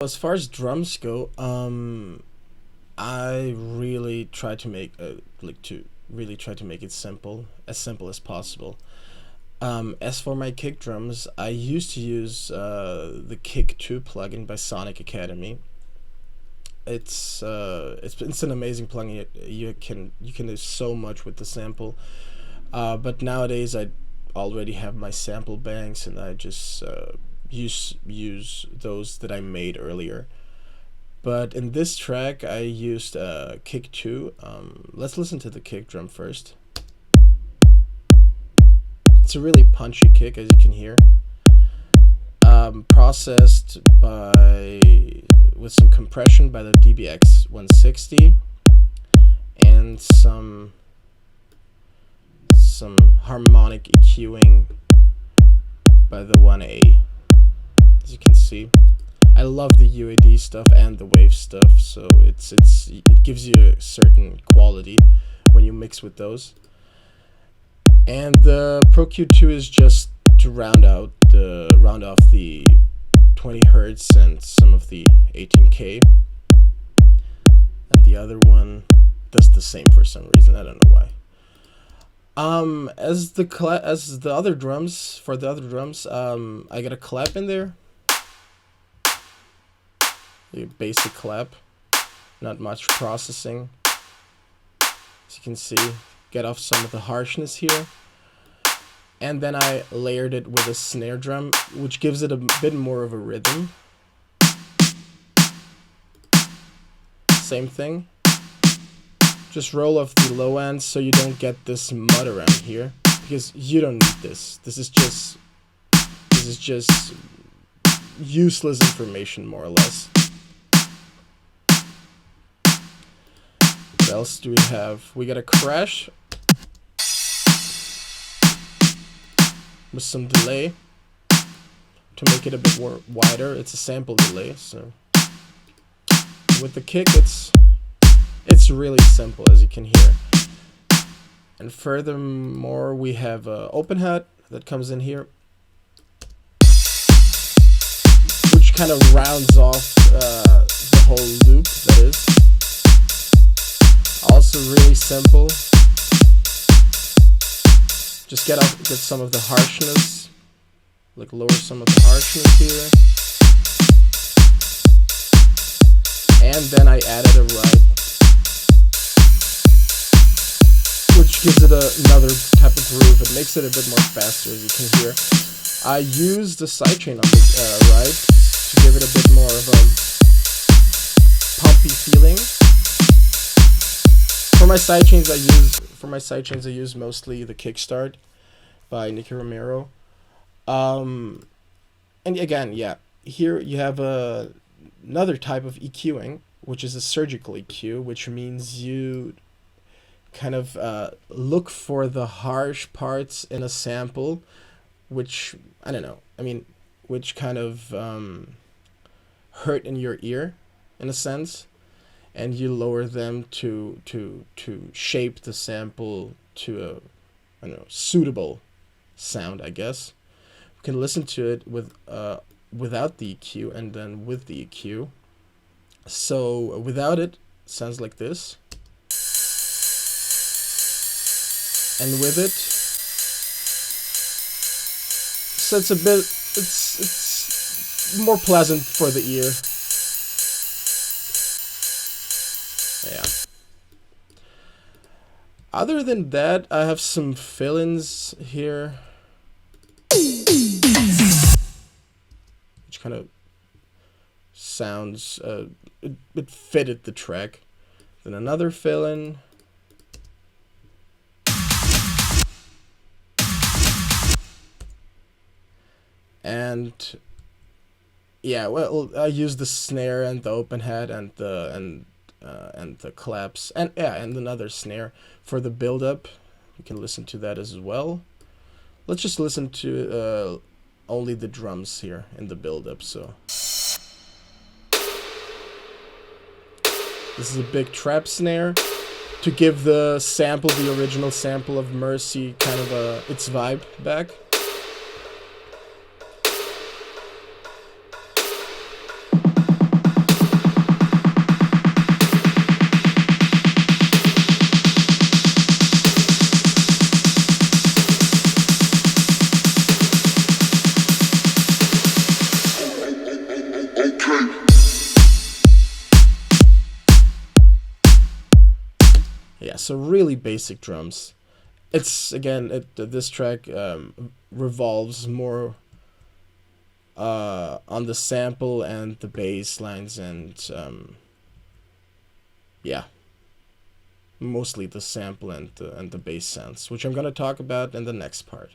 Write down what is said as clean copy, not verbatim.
As far as drums go, I really try to make really try to make it simple as possible. As for my kick drums, I used to use the Kick 2 plugin by Sonic Academy. It's an amazing plugin. You can do so much with the sample. But nowadays I already have my sample banks, and I just use those that I made earlier. But in this track, I used Kick 2. Let's listen to the kick drum first. It's a really punchy kick, as you can hear. Processed by with some compression by the DBX 160 and some harmonic EQing by the 1A. As you can see, I love the UAD stuff and the wave stuff, so it gives you a certain quality when you mix with those. And the Pro Q2 is just to round off the 20 hertz and some of the 18K. And the other one does the same for some reason. I don't know why. As the other drums, I got a clap in there. A basic clap, not much processing. As you can see, get off some of the harshness here. And then I layered it with a snare drum, which gives it a bit more of a rhythm. Same thing. Just roll off the low end so you don't get this mud around here, because you don't need this. This is just useless information, more or less. What else do we have? We got a crash with some delay to make it a bit more wider. It's a sample delay, so with the kick it's really simple, as you can hear. And furthermore, we have an open hat that comes in here, which kind of rounds off the whole loop, that is. Also really simple. Just get some of the harshness, like lower some of the harshness here. And then I added a ride, which gives it another type of groove. It makes it a bit more faster, as you can hear. I used the sidechain on the ride to give it a bit more of a pumpy feeling. For my sidechains, I use mostly the Kickstart by Nicky Romero. And again, yeah, here you have another type of EQing, which is a surgical EQ, which means you kind of look for the harsh parts in a sample, which, I don't know, which kind of hurt in your ear, in a sense, and you lower them to shape the sample to a suitable sound, I guess. You can listen to it without the EQ and then with the EQ. So without it, sounds like this. And with it, so it's more pleasant for the ear. Yeah. Other than that, I have some fill-ins here, which kind of sounds it fitted the track. Then another fill-in. And yeah, well, I used the snare and the open hat and the claps and another snare for the build-up. You can listen to that as well. Let's just listen to only the drums here in the build-up. So this is a big trap snare to give the original sample of Mercy, kind of its vibe back. Yeah, so really basic drums. It's again, this track revolves more on the sample and the bass lines, and yeah, mostly the sample and the bass sounds, which I'm gonna talk about in the next part.